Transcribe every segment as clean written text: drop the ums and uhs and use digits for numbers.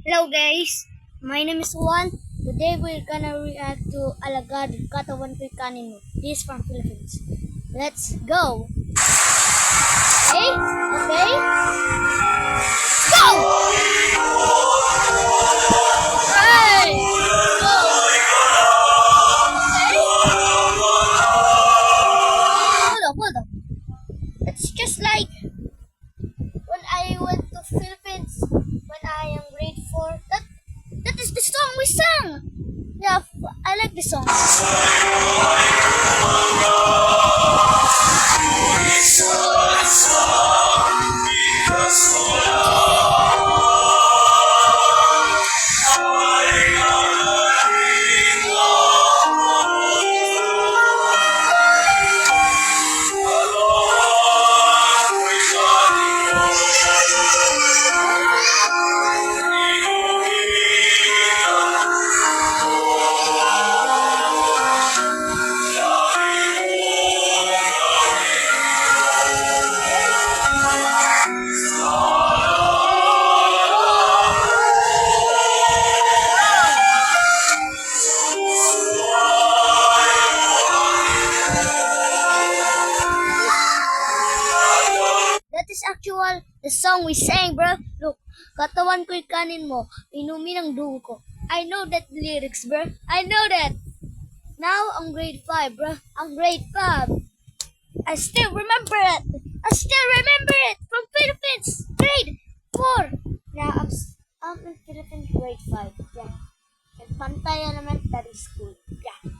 Hello guys, my name is Juan. Today we're gonna react to Alagad Katawan Ko'y Kanin Mo. This is from Philippines. Let's go! Okay? Okay? Go! Hey! Go! Okay? Hold up. It's just like when I went to Philippines when I am grade 4. That is the song we sang. Yeah, I like the song. That is actual the song we sang, bro. Look, katawan ko'y kanin mo, inumin ang dugo ko. I know that lyrics, bro. I know that. Now, I'm grade 5, bro. I'm grade 5. I still remember it. From Philippines, grade 4. Now, I'm in Philippines grade 5. Yeah. And Pantay Elementary School. Yeah.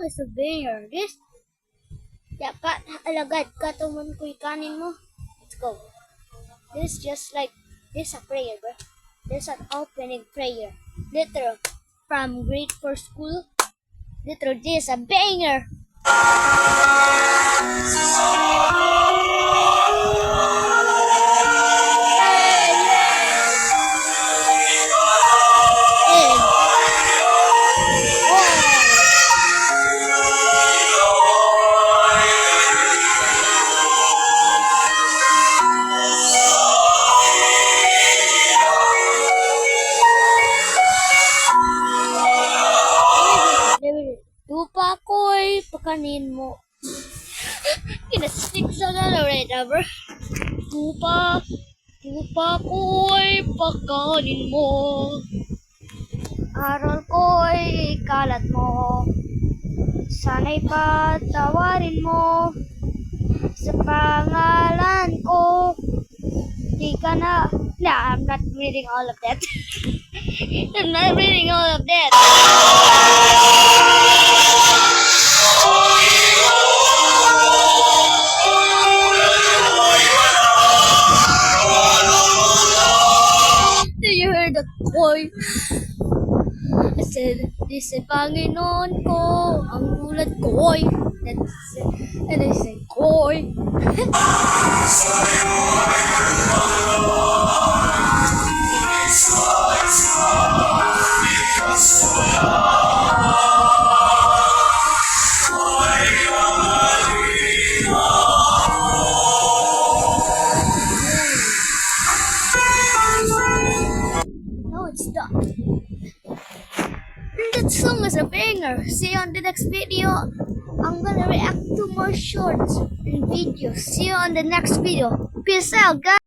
Is a banger. This, yeah, alagad, katawan ko'y kanin mo. Let's go. This just like, this a prayer, bro. This an opening prayer. Literal, from grade 4 school. Literal, this a banger. Tupa ko'y pakanin mo. Kinastik sa right, bro. Tupa ko'y pakanin mo. Aral ko'y kalat mo. Sana'y patawarin mo. Sa pangalan ko. Di ka na. Nah, I'm not reading all of that. I'm not reading all of that. Do you hear the boy? I said, this ay Panginoon ko, ang gulat ko'y. And I say, ko'y. No, it's done. That song is a banger. See you on the next video. I'm gonna react to more shorts and videos. See you on the next video. Peace out, guys.